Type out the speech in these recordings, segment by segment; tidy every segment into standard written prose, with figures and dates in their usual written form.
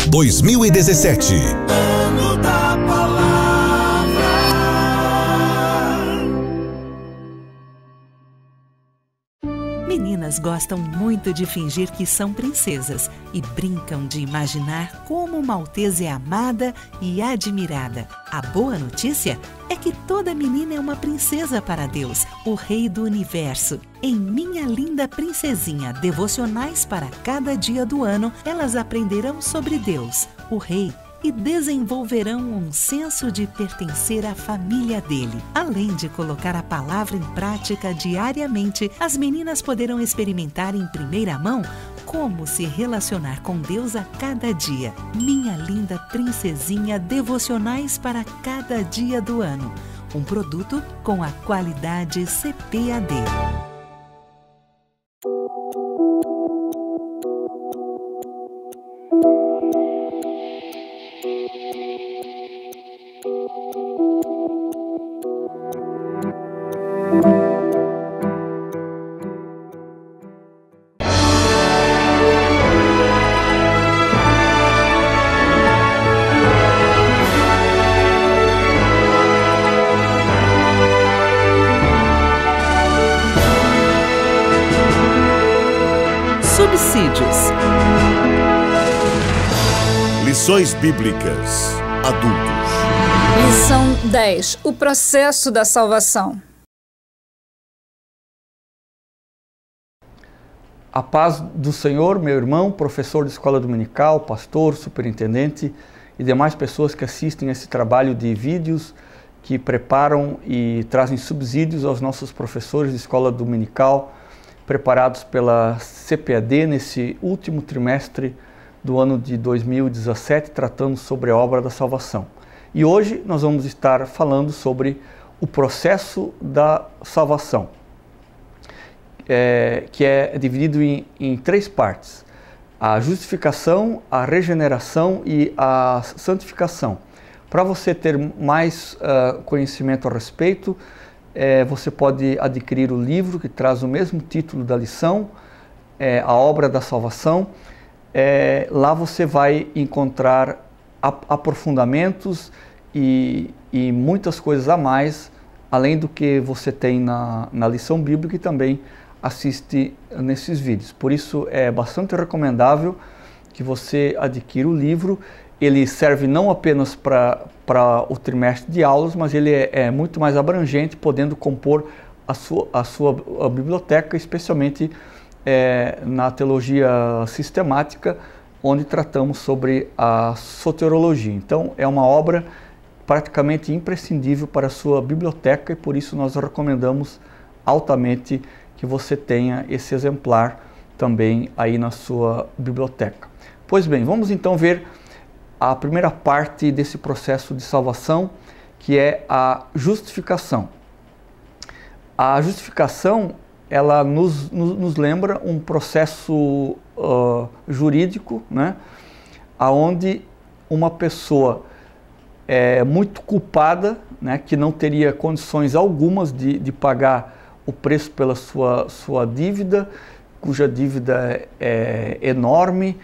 2017. Ano da Palavra. Meninas gostam muito de fingir que são princesas e brincam de imaginar como uma Maltese é amada e admirada. A boa notícia é que toda menina é uma princesa para Deus, o Rei do Universo. Em Minha Linda Princesinha, devocionais para cada dia do ano, elas aprenderão sobre Deus, o Rei, e desenvolverão um senso de pertencer à família dele. Além de colocar a palavra em prática diariamente, as meninas poderão experimentar em primeira mão como se relacionar com Deus a cada dia. Minha Linda Princesinha, devocionais para cada dia do ano. Um produto com a qualidade CPAD. Subsídios. Lições Bíblicas Adultos. Lição 10. O processo da salvação. A paz do Senhor, meu irmão, professor de escola dominical, pastor, superintendente e demais pessoas que assistem a esse trabalho de vídeos que preparam e trazem subsídios aos nossos professores de escola dominical, preparados pela CPAD nesse último trimestre do ano de 2017, tratando sobre a obra da salvação. E hoje nós vamos estar falando sobre o processo da salvação, que é dividido em três partes: a justificação, a regeneração e a santificação. Para você ter mais conhecimento a respeito, você pode adquirir o livro que traz o mesmo título da lição, A Obra da Salvação. Lá você vai encontrar aprofundamentos e muitas coisas a mais, além do que você tem na lição bíblica e também assiste nesses vídeos. Por isso é bastante recomendável que você adquira o livro. Ele serve não apenas para o trimestre de aulas, mas ele é muito mais abrangente, podendo compor a sua biblioteca, especialmente na teologia sistemática, onde tratamos sobre a soteriologia. Então é uma obra praticamente imprescindível para a sua biblioteca e por isso nós recomendamos altamente que você tenha esse exemplar também aí na sua biblioteca. Pois bem, vamos então ver a primeira parte desse processo de salvação, que é a justificação. A justificação, ela nos lembra um processo jurídico, né, onde uma pessoa muito culpada, né, que não teria condições algumas de pagar o preço pela sua dívida, cuja dívida é enorme,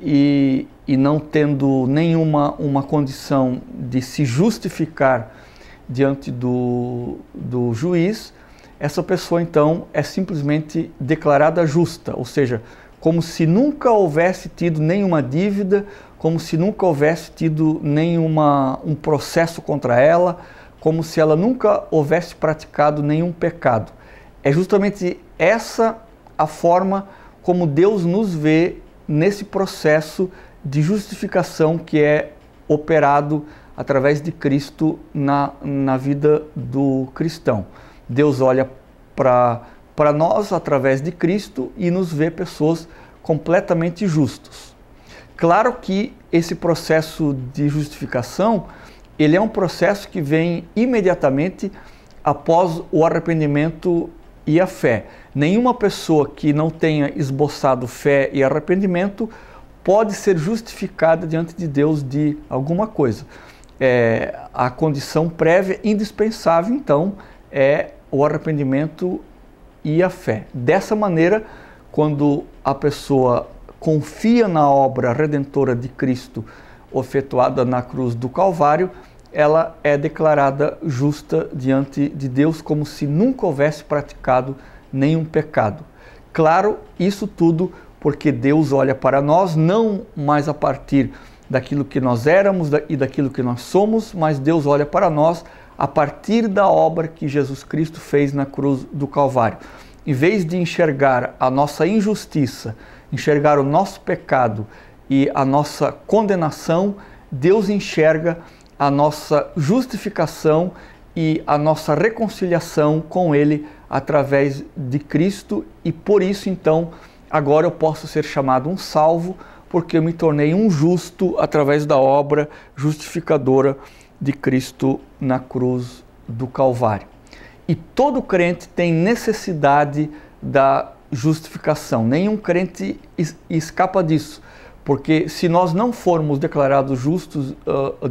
e não tendo nenhuma uma condição de se justificar diante do juiz, essa pessoa então é simplesmente declarada justa, ou seja, como se nunca houvesse tido nenhuma dívida, como se nunca houvesse tido um processo contra ela, como se ela nunca houvesse praticado nenhum pecado. É justamente essa a forma como Deus nos vê nesse processo de justificação que é operado através de Cristo na vida do cristão. Deus olha para nós através de Cristo e nos vê pessoas completamente justos. Claro que esse processo de justificação, ele é um processo que vem imediatamente após o arrependimento e a fé. Nenhuma pessoa que não tenha esboçado fé e arrependimento pode ser justificada diante de Deus de alguma coisa. A condição prévia indispensável, então, é o arrependimento e a fé. Dessa maneira, quando a pessoa confia na obra redentora de Cristo efetuada na cruz do Calvário, ela é declarada justa diante de Deus, como se nunca houvesse praticado nenhum pecado. Claro, isso tudo porque Deus olha para nós não mais a partir daquilo que nós éramos e daquilo que nós somos, mas Deus olha para nós a partir da obra que Jesus Cristo fez na cruz do Calvário. Em vez de enxergar a nossa injustiça, enxergar o nosso pecado e a nossa condenação, Deus enxerga a nossa justificação e a nossa reconciliação com Ele através de Cristo, e por isso então agora eu posso ser chamado um salvo, porque eu me tornei um justo através da obra justificadora de Cristo na cruz do Calvário. E todo crente tem necessidade da justificação, nenhum crente escapa disso, porque se nós não formos declarados justos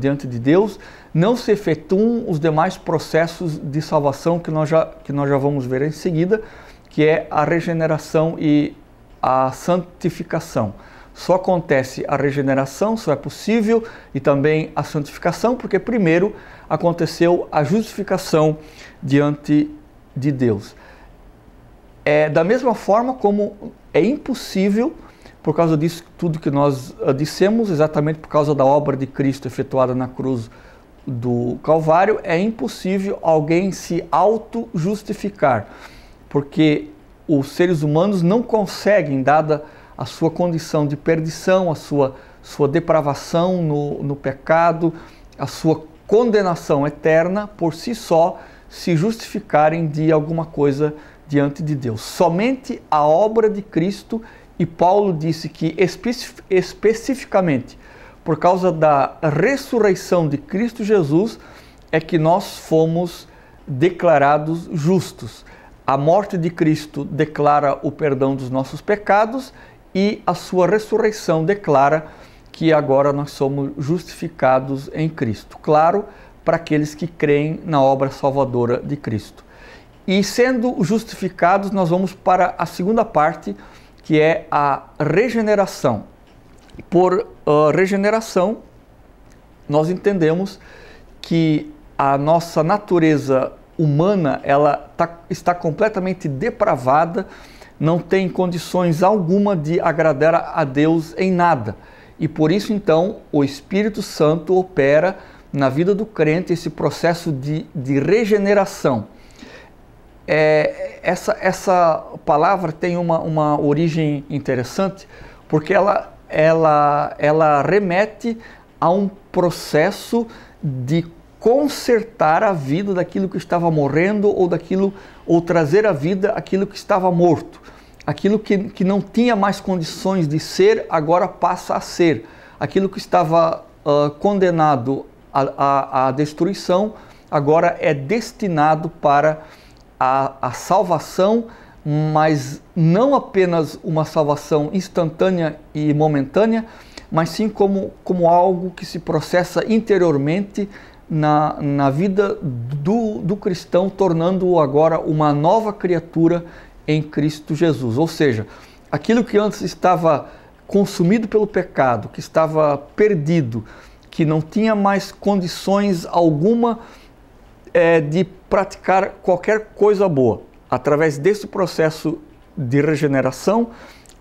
diante de Deus, não se efetuam os demais processos de salvação que nós já vamos ver em seguida, que é a regeneração e a santificação. Só acontece a regeneração, só é possível, e também a santificação, porque primeiro aconteceu a justificação diante de Deus. Da mesma forma como é impossível, por causa disso tudo que nós dissemos, exatamente por causa da obra de Cristo efetuada na cruz do Calvário, é impossível alguém se auto-justificar, porque os seres humanos não conseguem, dada a sua condição de perdição, a sua depravação no pecado, a sua condenação eterna, por si só, se justificarem de alguma coisa diante de Deus. Somente a obra de Cristo, e Paulo disse que especificamente por causa da ressurreição de Cristo Jesus é que nós fomos declarados justos. A morte de Cristo declara o perdão dos nossos pecados e a sua ressurreição declara que agora nós somos justificados em Cristo. Claro, para aqueles que creem na obra salvadora de Cristo. E sendo justificados, nós vamos para a segunda parte, que é a regeneração. Por regeneração, nós entendemos que a nossa natureza humana está completamente depravada, não tem condições alguma de agradar a Deus em nada. E por isso, então, o Espírito Santo opera na vida do crente esse processo de regeneração. Essa palavra tem uma origem interessante, porque ela remete a um processo de consertar a vida daquilo que estava morrendo ou trazer à vida aquilo que estava morto. Aquilo que não tinha mais condições de ser, agora passa a ser. Aquilo que estava condenado à destruição, agora é destinado para a salvação, mas não apenas uma salvação instantânea e momentânea, mas sim como algo que se processa interiormente na vida do cristão, tornando-o agora uma nova criatura em Cristo Jesus. Ou seja, aquilo que antes estava consumido pelo pecado, que estava perdido, que não tinha mais condições alguma de praticar qualquer coisa boa. Através desse processo de regeneração,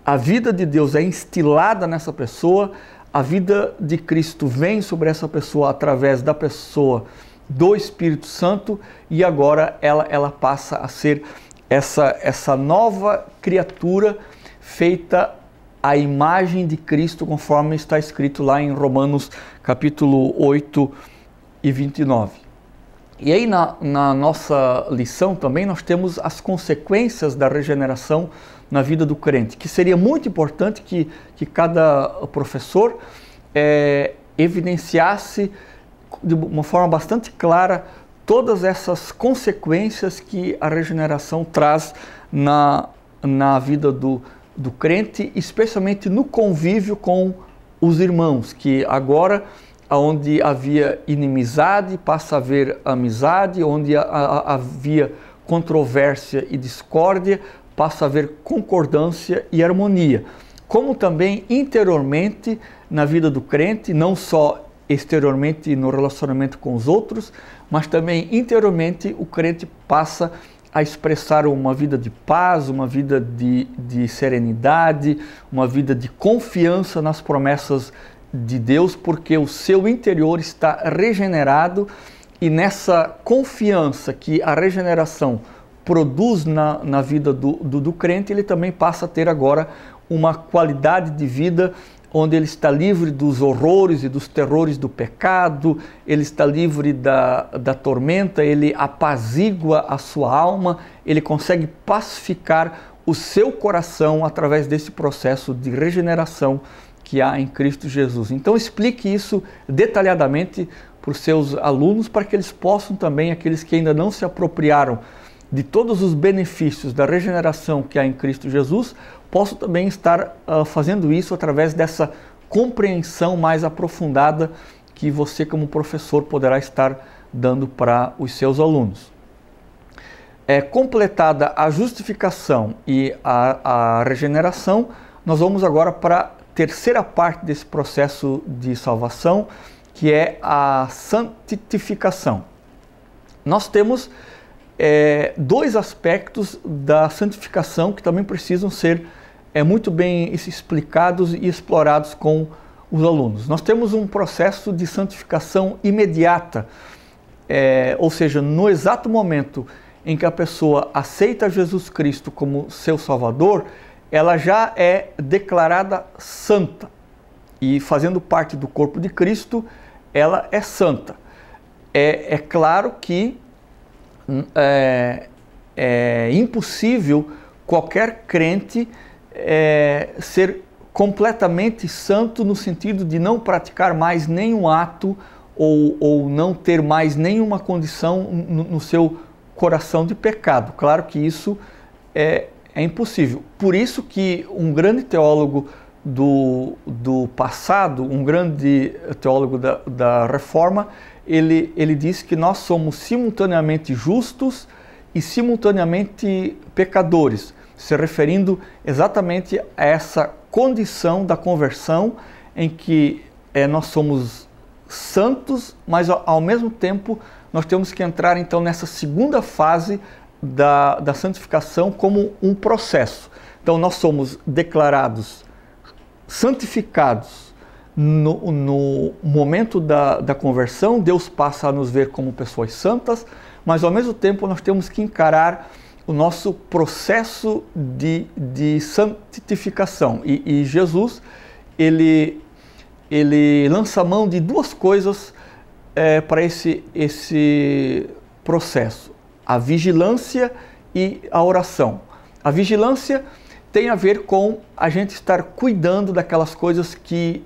a vida de Deus é instilada nessa pessoa, a vida de Cristo vem sobre essa pessoa através da pessoa do Espírito Santo, e agora ela passa a ser essa nova criatura feita à imagem de Cristo, conforme está escrito lá em Romanos capítulo 8 e 29. E aí na nossa lição também nós temos as consequências da regeneração na vida do crente, que seria muito importante que cada professor evidenciasse de uma forma bastante clara todas essas consequências que a regeneração traz na vida do crente, especialmente no convívio com os irmãos, que agora, onde havia inimizade, passa a haver amizade, onde havia controvérsia e discórdia, passa a haver concordância e harmonia. como também interiormente na vida do crente, não só exteriormente no relacionamento com os outros, mas também interiormente o crente passa a expressar uma vida de paz, uma vida de serenidade, uma vida de confiança nas promessas de Deus, porque o seu interior está regenerado, e nessa confiança que a regeneração produz na vida do crente, ele também passa a ter agora uma qualidade de vida onde ele está livre dos horrores e dos terrores do pecado, ele está livre da tormenta, ele apazigua a sua alma, ele consegue pacificar o seu coração através desse processo de regeneração que há em Cristo Jesus. Então explique isso detalhadamente para os seus alunos, para que eles possam também, aqueles que ainda não se apropriaram de todos os benefícios da regeneração que há em Cristo Jesus, posso também estar fazendo isso através dessa compreensão mais aprofundada que você, como professor, poderá estar dando para os seus alunos. Completada a justificação e a regeneração, nós vamos agora para a terceira parte desse processo de salvação, que é a santificação. Nós temos dois aspectos da santificação que também precisam ser muito bem explicados e explorados com os alunos. Nós temos um processo de santificação imediata, ou seja, no exato momento em que a pessoa aceita Jesus Cristo como seu Salvador, ela já é declarada santa, e fazendo parte do corpo de Cristo, ela é santa. É claro que é impossível qualquer crente ser completamente santo no sentido de não praticar mais nenhum ato ou não ter mais nenhuma condição no seu coração de pecado. Claro que isso é impossível. Por isso que um grande teólogo do passado, um grande teólogo da Reforma, ele disse que nós somos simultaneamente justos e simultaneamente pecadores, se referindo exatamente a essa condição da conversão em que nós somos santos, mas ao mesmo tempo nós temos que entrar então nessa segunda fase da santificação como um processo. Então nós somos declarados santificados no momento da conversão, Deus passa a nos ver como pessoas santas, mas ao mesmo tempo nós temos que encarar o nosso processo de santificação. E Jesus, ele lança mão de duas coisas para esse processo: a vigilância e a oração. A vigilância tem a ver com a gente estar cuidando daquelas coisas que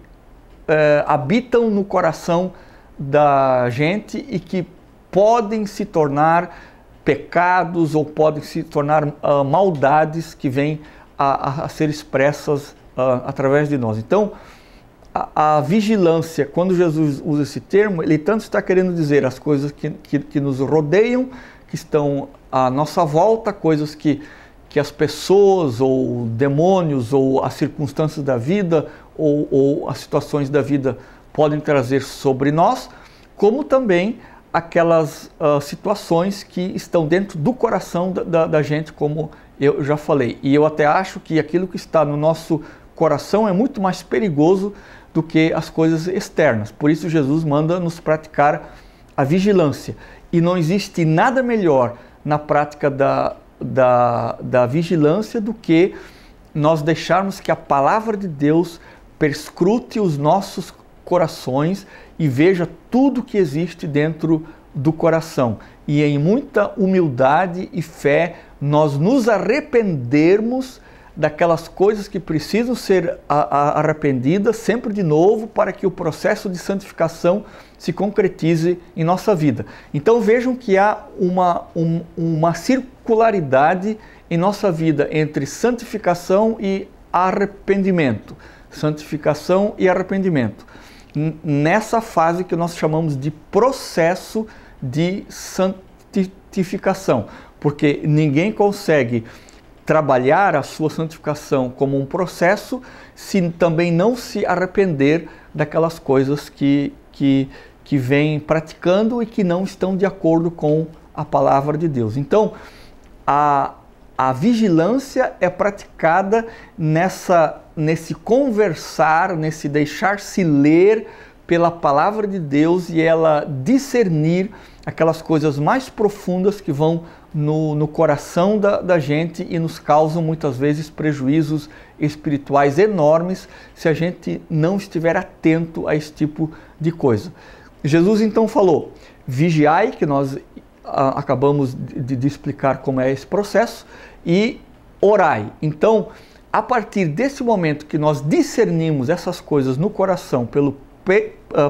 habitam no coração da gente e que podem se tornar pecados ou podem se tornar maldades que vêm a ser expressas através de nós. Então, a vigilância, quando Jesus usa esse termo, ele tanto está querendo dizer as coisas que nos rodeiam, que estão à nossa volta, coisas que as pessoas ou demônios ou as circunstâncias da vida ou as situações da vida podem trazer sobre nós, como também aquelas situações que estão dentro do coração da gente, como eu já falei. E eu até acho que aquilo que está no nosso coração é muito mais perigoso do que as coisas externas. Por isso Jesus manda nos praticar a vigilância. E não existe nada melhor na prática da vigilância do que nós deixarmos que a palavra de Deus perscrute os nossos corações e veja tudo que existe dentro do coração. E em muita humildade e fé nós nos arrependermos daquelas coisas que precisam ser arrependidas sempre de novo, para que o processo de santificação se concretize em nossa vida. Então vejam que há uma circularidade em nossa vida entre santificação e arrependimento. Santificação e arrependimento. Nessa fase que nós chamamos de processo de santificação, porque ninguém consegue trabalhar a sua santificação como um processo se também não se arrepender daquelas coisas que vem praticando e que não estão de acordo com a palavra de Deus. Então, a vigilância é praticada nesse conversar, nesse deixar-se ler pela palavra de Deus e ela discernir aquelas coisas mais profundas que vão no coração da gente e nos causam muitas vezes prejuízos espirituais enormes se a gente não estiver atento a esse tipo de coisa. Jesus então falou, vigiai, que nós acabamos de explicar como é esse processo, e orai. Então, a partir desse momento que nós discernimos essas coisas no coração pelo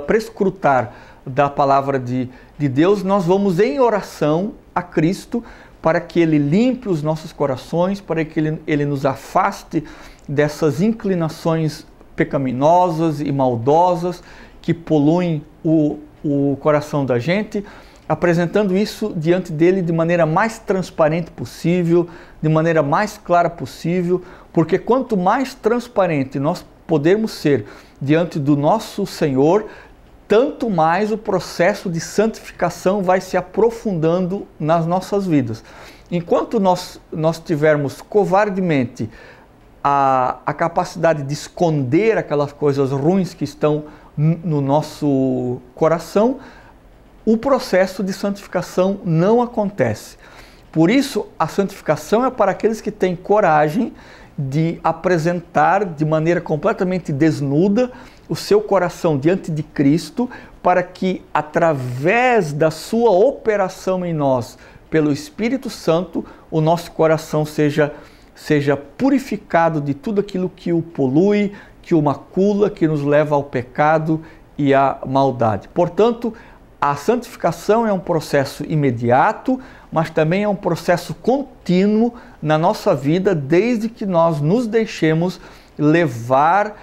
prescrutar da palavra de Deus, nós vamos em oração a Cristo para que Ele limpe os nossos corações, para que Ele nos afaste dessas inclinações pecaminosas e maldosas que poluem o coração da gente, apresentando isso diante dele de maneira mais transparente possível, de maneira mais clara possível, porque quanto mais transparente nós pudermos ser diante do nosso Senhor, tanto mais o processo de santificação vai se aprofundando nas nossas vidas. Enquanto nós tivermos covardemente a capacidade de esconder aquelas coisas ruins que estão no nosso coração, o processo de santificação não acontece. Por isso, a santificação é para aqueles que têm coragem de apresentar de maneira completamente desnuda o seu coração diante de Cristo, para que, através da sua operação em nós, pelo Espírito Santo, o nosso coração seja purificado de tudo aquilo que o polui, que o macula, que nos leva ao pecado e à maldade. Portanto, a santificação é um processo imediato, mas também é um processo contínuo na nossa vida, desde que nós nos deixemos levar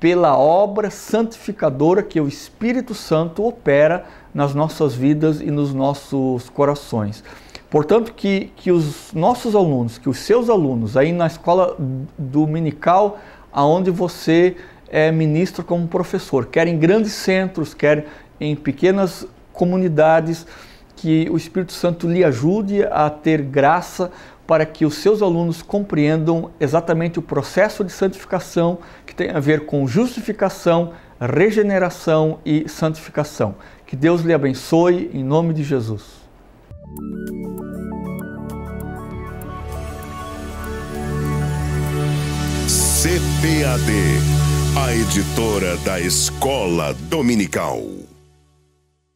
pela obra santificadora que o Espírito Santo opera nas nossas vidas e nos nossos corações. Portanto, que os nossos alunos, que os seus alunos, aí na escola dominical, aonde você é ministro como professor, quer em grandes centros, quer em pequenas comunidades, que o Espírito Santo lhe ajude a ter graça para que os seus alunos compreendam exatamente o processo de santificação que tem a ver com justificação, regeneração e santificação. Que Deus lhe abençoe em nome de Jesus. CPAD, a editora da Escola Dominical.